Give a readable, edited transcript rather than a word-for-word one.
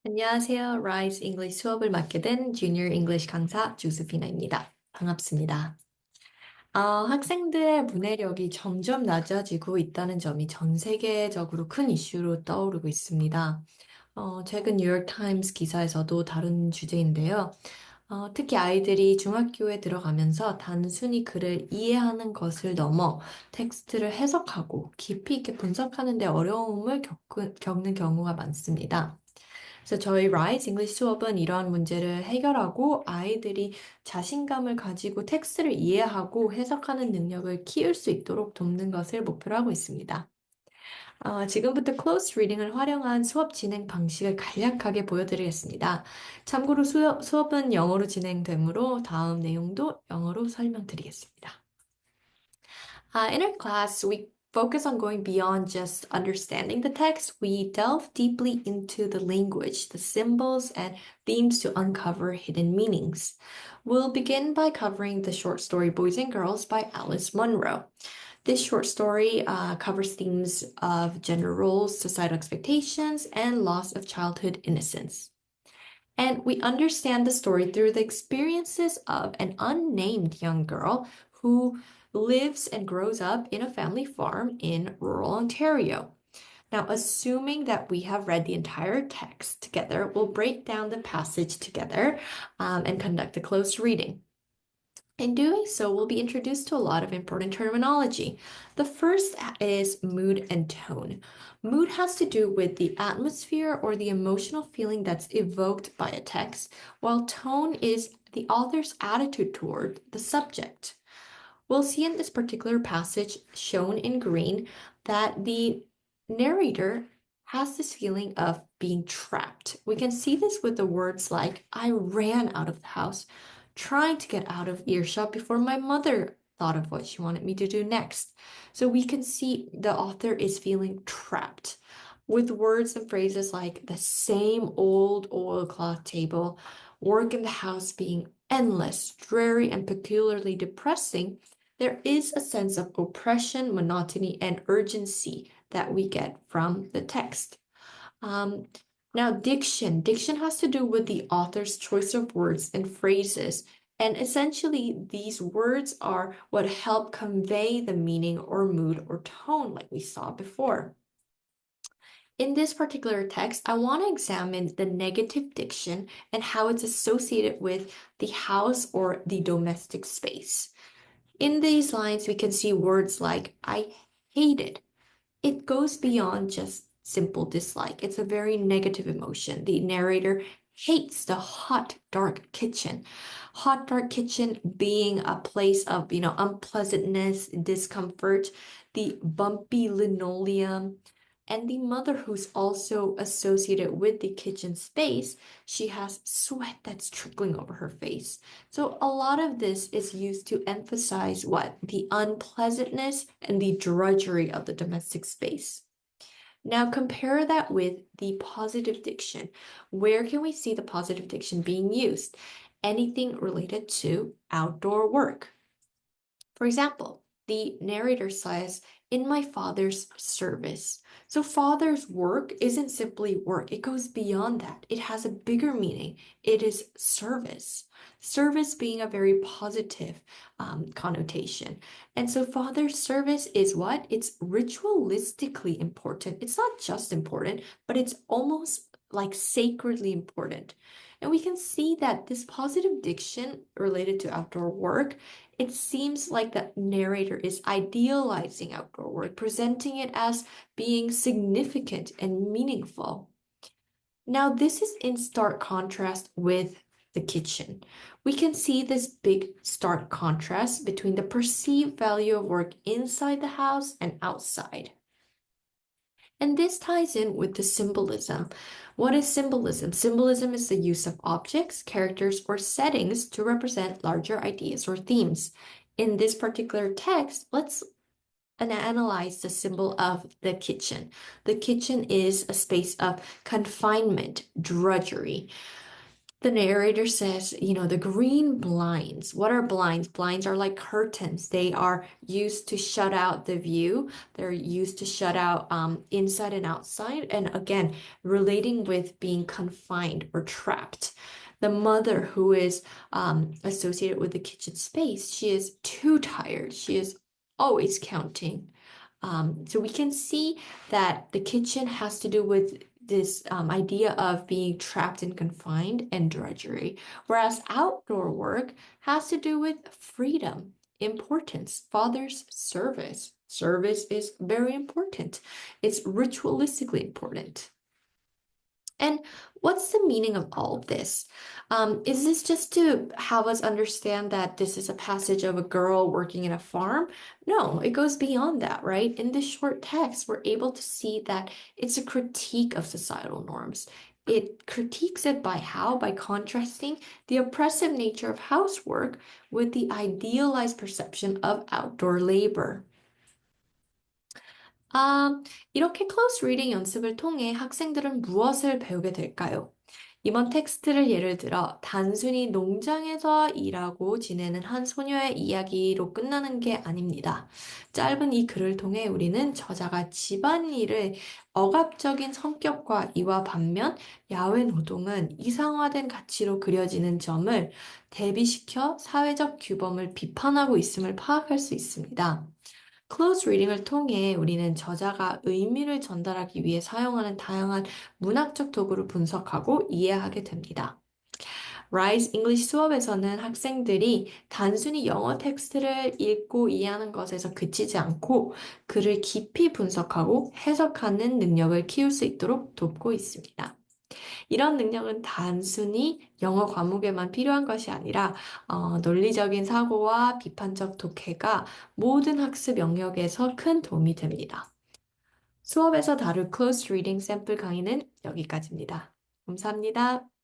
안녕하세요. R.I.S.E English 수업을 맡게 된 Junior English 강사 조스피나입니다. 반갑습니다. 학생들의 문해력이 점점 낮아지고 있다는 점이 전 세계적으로 큰 이슈로 떠오르고 있습니다. 최근 뉴욕타임스 기사에서도 다룬 주제인데요. 특히 아이들이 중학교에 들어가면서 단순히 글을 이해하는 것을 넘어 텍스트를 해석하고 깊이 있게 분석하는 데 어려움을 겪는 경우가 많습니다. 그래서 저희 라이즈 잉글리시 수업은 이러한 문제를 해결하고 아이들이 자신감을 가지고 텍스트를 이해하고 해석하는 능력을 키울 수 있도록 돕는 것을 목표로 하고 있습니다. 지금부터 close reading을 활용한 수업 진행 방식을 간략하게 보여드리겠습니다. 참고로 수업은 영어로 진행되므로 다음 내용도 영어로 설명드리겠습니다. In our class, we focus on going beyond just understanding the text. We delve deeply into the language, the symbols, and themes to uncover hidden meanings. We'll begin by covering the short story Boys and Girls by Alice Munro. This short story covers themes of gender roles, societal expectations, and loss of childhood innocence. And we understand the story through the experiences of an unnamed young girl who lives and grows up in a family farm in rural Ontario. Now, assuming that we have read the entire text together, we'll break down the passage together and conduct a close reading. In doing so, we'll be introduced to a lot of important terminology. The first is mood and tone. Mood has to do with the atmosphere or the emotional feeling that's evoked by a text, while tone is the author's attitude toward the subject. We'll see in this particular passage, shown in green, that the narrator has this feeling of being trapped. We can see this with the words like, I ran out of the house, trying to get out of earshot before my mother thought of what she wanted me to do next. So we can see the author is feeling trapped with words and phrases like the same old oilcloth table, work in the house being endless, dreary, and peculiarly depressing. There is a sense of oppression, monotony, and urgency that we get from the text. Now, diction. Diction has to do with the author's choice of words and phrases. And essentially, these words are what help convey the meaning or mood or tone, like we saw before. In this particular text, I want to examine the negative diction and how it's associated with the house or the domestic space. In these lines, we can see words like, I hate it. It goes beyond just simple dislike. It's a very negative emotion. The narrator hates the hot, dark kitchen. Hot, dark kitchen being a place of, unpleasantness, discomfort, the bumpy linoleum, and the mother who's also associated with the kitchen space, she has sweat that's trickling over her face. So a lot of this is used to emphasize what? The unpleasantness and the drudgery of the domestic space. Now compare that with the positive diction. Where can we see the positive diction being used? Anything related to outdoor work. For example, the narrator says, in my father's service. So father's work isn't simply work. It goes beyond that. It has a bigger meaning. It is service. Service being a very positive connotation. And so father's service is what? It's ritualistically important. It's not just important, but it's almost like sacredly important. And we can see that this positive diction related to outdoor work, it seems like the narrator is idealizing outdoor work, presenting it as being significant and meaningful. Now, this is in stark contrast with the kitchen. We can see this big stark contrast between the perceived value of work inside the house and outside. And this ties in with the symbolism. What is symbolism? Symbolism is the use of objects, characters, or settings to represent larger ideas or themes. In this particular text, let's analyze the symbol of the kitchen. The kitchen is a space of confinement, drudgery. The narrator says, the green blinds. What are blinds? Blinds are like curtains. They are used to shut out the view. They're used to shut out inside and outside. And again, relating with being confined or trapped. The mother who is associated with the kitchen space, she is too tired. She is always counting. So we can see that the kitchen has to do with this idea of being trapped and confined and drudgery, whereas outdoor work has to do with freedom, importance, father's service. Service is very important. It's ritualistically important. And what's the meaning of all of this? Is this just to have us understand that this is a passage of a girl working in a farm? No, it goes beyond that, right? In this short text, we're able to see that it's a critique of societal norms. It critiques it by how? By contrasting the oppressive nature of housework with the idealized perception of outdoor labor. 아, 이렇게 클로스 리딩 연습을 통해 학생들은 무엇을 배우게 될까요? 이번 텍스트를 예를 들어 단순히 농장에서 일하고 지내는 한 소녀의 이야기로 끝나는 게 아닙니다. 짧은 이 글을 통해 우리는 저자가 집안일을 억압적인 성격과 이와 반면 야외 노동은 이상화된 가치로 그려지는 점을 대비시켜 사회적 규범을 비판하고 있음을 파악할 수 있습니다. 클로즈 리딩을 통해 우리는 저자가 의미를 전달하기 위해 사용하는 다양한 문학적 도구를 분석하고 이해하게 됩니다. 라이스 잉글리시 수업에서는 학생들이 단순히 영어 텍스트를 읽고 이해하는 것에서 그치지 않고 글을 깊이 분석하고 해석하는 능력을 키울 수 있도록 돕고 있습니다. 이런 능력은 단순히 영어 과목에만 필요한 것이 아니라 논리적인 사고와 비판적 독해가 모든 학습 영역에서 큰 도움이 됩니다. 수업에서 다룰 close reading 샘플 강의는 여기까지입니다. 감사합니다.